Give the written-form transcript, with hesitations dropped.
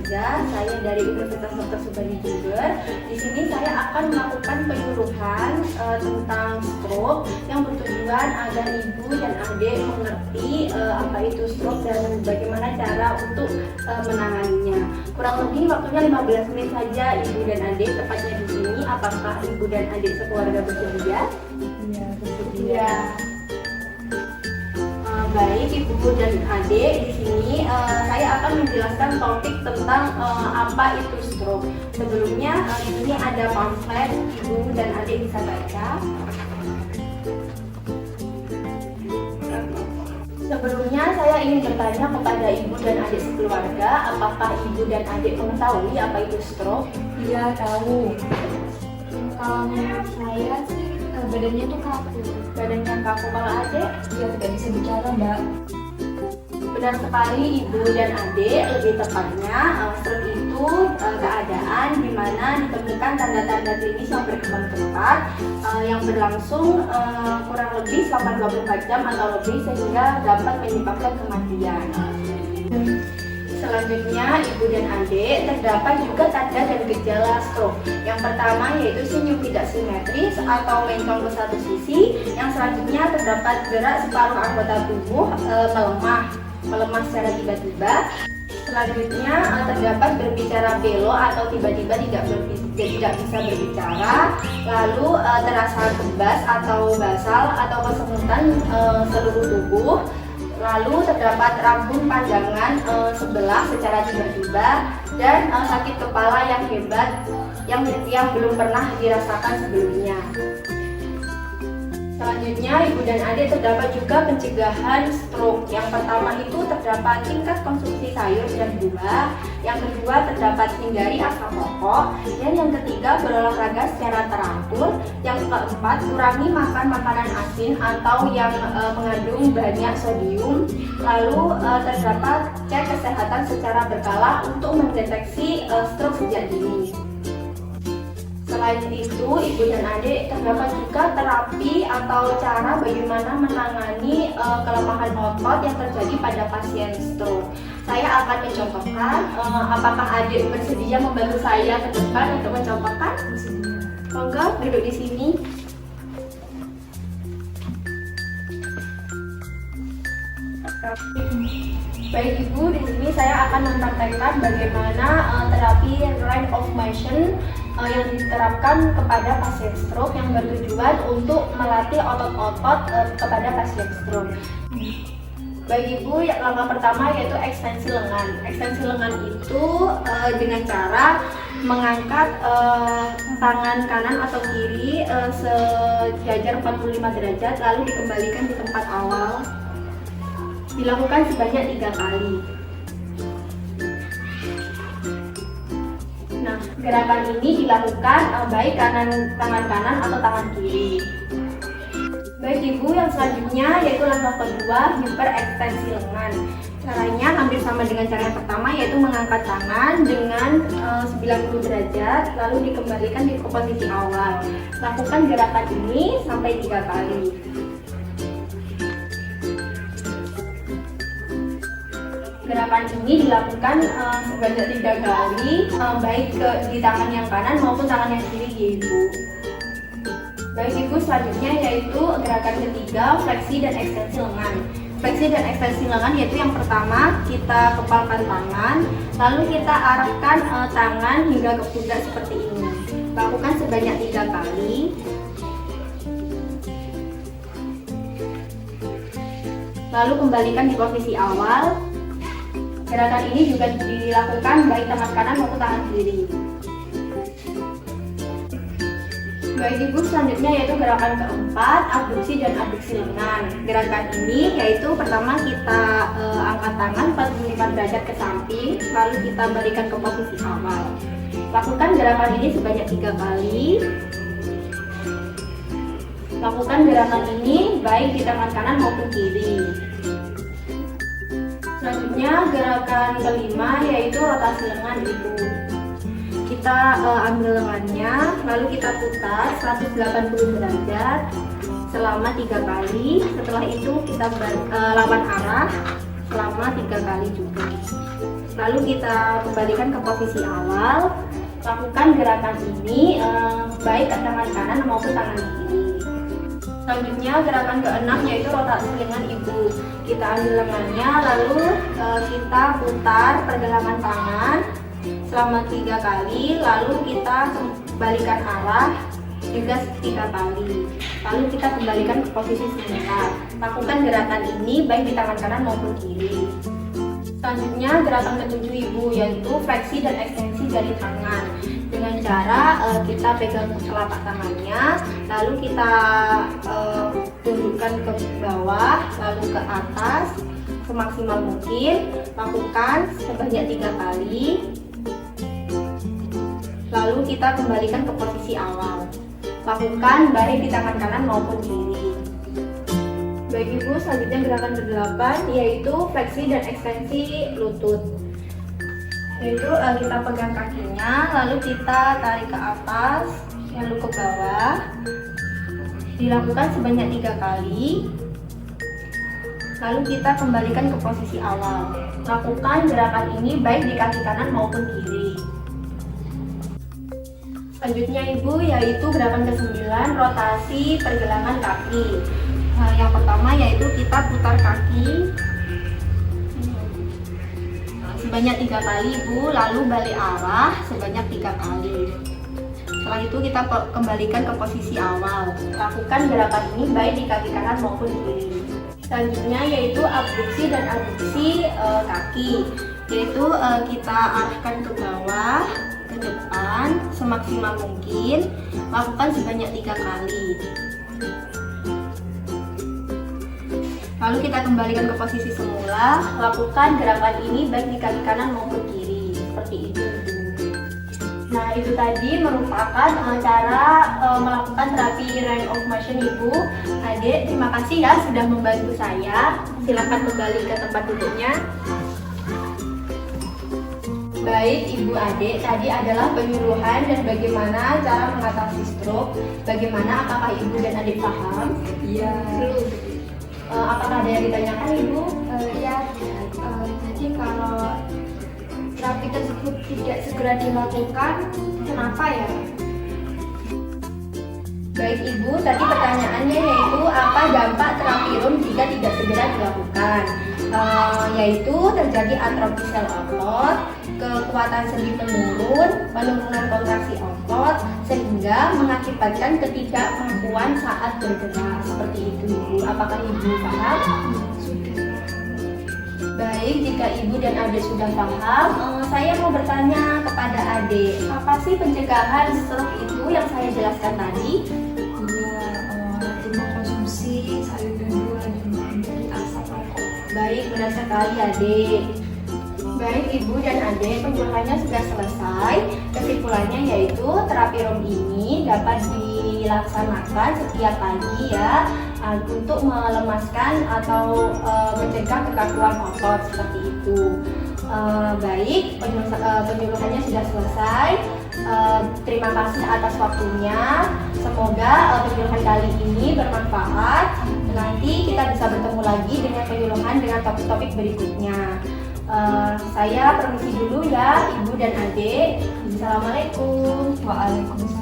Hamzah, saya dari Universitas Dr. Subandi Jember. Di sini saya akan melakukan penyuluhan tentang stroke yang bertujuan agar ibu dan adik mengerti apa itu stroke dan bagaimana cara untuk menanganinya. Kurang lebih waktunya 15 menit saja ibu dan adik, tepatnya di sini. Apakah ibu dan adik sekeluarga bersedia? Iya, bersedia. Baik ibu dan adik, di sini saya akan menjelaskan topik tentang apa itu stroke. Sebelumnya di sini ada pamflet, ibu dan adik bisa baca. Sebelumnya saya ingin bertanya kepada ibu dan adik sekeluarga, apakah ibu dan adik mengetahui apa itu stroke? Iya, tahu. Kalau menurut saya sih badannya tuh kaku. Badannya kaku. Kalau adik? Dia tidak bisa bicara, Mbak. Benar sekali ibu dan adik, lebih tepatnya stroke itu keadaan di mana ditemukan tanda-tanda klinis yang berkembang cepat yang berlangsung kurang lebih selama 24 jam atau lebih sehingga dapat menyebabkan kematian. Selanjutnya ibu dan adik, terdapat juga tanda dan gejala stroke. Yang pertama yaitu senyum tidak simetris atau mencong ke satu sisi. Yang selanjutnya terdapat gerak separuh anggota tubuh melemah secara tiba-tiba. Selanjutnya terdapat berbicara belo atau tiba-tiba tidak bisa berbicara. Lalu terasa kebas atau basal atau kesemutan seluruh tubuh. Lalu terdapat rambut pandangan sebelah secara tiba-tiba dan sakit kepala yang hebat yang belum pernah dirasakan sebelumnya. Selanjutnya ibu dan adik, terdapat juga pencegahan stroke. Yang pertama itu terdapat tingkat konsumsi sayur dan buah. Yang kedua terdapat hindari asam rokok. Dan yang ketiga berolahraga secara teratur. Yang keempat kurangi makan makanan asin atau yang mengandung banyak sodium. Lalu terdapat cek kesehatan secara berkala untuk mendeteksi stroke sejak dini. Selain itu, ibu dan adik, terdapat juga terapi atau cara bagaimana menangani kelemahan otot yang terjadi pada pasien stroke. Saya akan mencontohkan, apakah adik bersedia membantu saya ke depan untuk mencontohkan? Monggo, duduk di sini. Baik ibu, di sini saya akan mempraktekkan bagaimana terapi range of motion yang diterapkan kepada pasien stroke yang bertujuan untuk melatih otot-otot kepada pasien stroke. Baik ibu, langkah pertama yaitu ekstensi lengan. Ekstensi lengan itu dengan cara mengangkat tangan kanan atau kiri sejajar 45 derajat lalu dikembalikan di tempat awal. Dilakukan sebanyak 3 kali. Nah, gerakan ini dilakukan baik tangan kanan atau tangan kiri. Baik ibu, yang selanjutnya yaitu langkah kedua, hiperekstensi lengan. Caranya hampir sama dengan cara yang pertama, yaitu mengangkat tangan dengan 90 derajat lalu dikembalikan di posisi awal. Lakukan gerakan ini sampai 3 kali. Gerakan ini dilakukan sebanyak 3 kali, baik di tangan yang kanan maupun tangan yang kiri ya ibu. Baik ibu, selanjutnya yaitu gerakan ketiga, fleksi dan ekstensi lengan. Fleksi dan ekstensi lengan yaitu yang pertama, kita kepalkan tangan, lalu kita arahkan tangan hingga ke pundak seperti ini. Lakukan sebanyak 3 kali. Lalu kembalikan di posisi awal. Gerakan ini juga dilakukan baik tangan kanan maupun tangan kiri. Baik ibu, selanjutnya yaitu gerakan keempat, abduksi dan abduksi lengan. Gerakan ini yaitu pertama kita angkat tangan 45 derajat ke samping, lalu kita balikan ke posisi awal. Lakukan gerakan ini sebanyak 3 kali. Lakukan gerakan ini baik di tangan kanan maupun kiri. Selanjutnya gerakan kelima yaitu rotasi lengan ibu. Kita ambil lengannya, lalu kita putar 180 derajat selama 3 kali. Setelah itu kita lawan arah selama 3 kali juga. Lalu kita kembalikan ke posisi awal. Lakukan gerakan ini baik tangan kanan maupun tangan kiri. Selanjutnya gerakan ke-6 yaitu rotasi lengan ibu. Kita ambil lengannya, lalu kita putar pergelangan tangan selama 3 kali, lalu kita kembalikan arah juga 3 kali. Lalu kita kembalikan ke posisi semula. Lakukan gerakan ini baik di tangan kanan maupun kiri. Selanjutnya gerakan ke-7 ibu, yaitu fleksi dan ekstensi jari tangan. Dengan cara kita pegang telapak tangannya, lalu kita tundukkan ke bawah, lalu ke atas semaksimal mungkin. Lakukan sebanyak 3 kali. Lalu kita kembalikan ke posisi awal. Lakukan baik di tangan kanan maupun kiri. Baik ibu, selanjutnya gerakan ke-8 yaitu fleksi dan ekstensi lutut. Yaitu kita pegang kakinya, lalu kita tarik ke atas, lalu ke bawah. Dilakukan sebanyak 3 kali. Lalu kita kembalikan ke posisi awal. Lakukan gerakan ini baik di kaki kanan maupun kiri. Selanjutnya ibu, yaitu gerakan ke-9, rotasi pergelangan kaki. Yang pertama yaitu kita putar kaki sebanyak 3 kali ibu, lalu balik arah sebanyak 3 kali. Setelah itu kita kembalikan ke posisi awal. Lakukan gerakan ini baik di kaki kanan maupun kiri. Selanjutnya yaitu abduksi dan adduksi kaki. Yaitu kita arahkan ke bawah, ke depan semaksimal mungkin. Lakukan sebanyak 3 kali. Lalu kita kembalikan ke posisi semula. Lakukan gerakan ini baik di kaki kanan maupun kiri, seperti itu. Nah, itu tadi merupakan cara melakukan terapi range of motion ibu. Adik, terima kasih ya sudah membantu saya. Silakan kembali ke tempat duduknya. Baik ibu adik, tadi adalah penyuluhan dan bagaimana cara mengatasi stroke. Bagaimana, apakah ibu dan adik paham? Iya. Apakah ada yang ditanyakan ibu? Ya, jadi kalau terapi tersebut tidak segera dilakukan, kenapa ya? Baik ibu, tadi pertanyaannya yaitu apa dampak terapi ROM jika tidak segera dilakukan? Yaitu terjadi atrofi sel otot, kekuatan sendi menurun, penurunan kontraksi otot, sehingga mengakibatkan ketidakmampuan saat bergerak. Seperti itu ibu. Apakah ibu paham? Baik, jika ibu dan adik sudah paham, saya mau bertanya kepada adik, apa sih pencegahan stroke itu yang saya jelaskan tadi? Rajin mengkonsumsi sayur dan buah dan menghindari asap rokok. Baik, benar sekali adik. Baik ibu dan adik, penjelasannya sudah selesai. Kesimpulannya yaitu terapi ROM ini dapat dilaksanakan setiap pagi ya, untuk melemaskan atau mencegah kekakuan otot seperti itu. Baik, penyuluhannya sudah selesai. Terima kasih atas waktunya. Semoga penyuluhan kali ini bermanfaat. Nanti kita bisa bertemu lagi dengan penyuluhan dengan topik-topik berikutnya. Saya permisi dulu ya ibu dan adik. Assalamualaikum. Waalaikumsalam.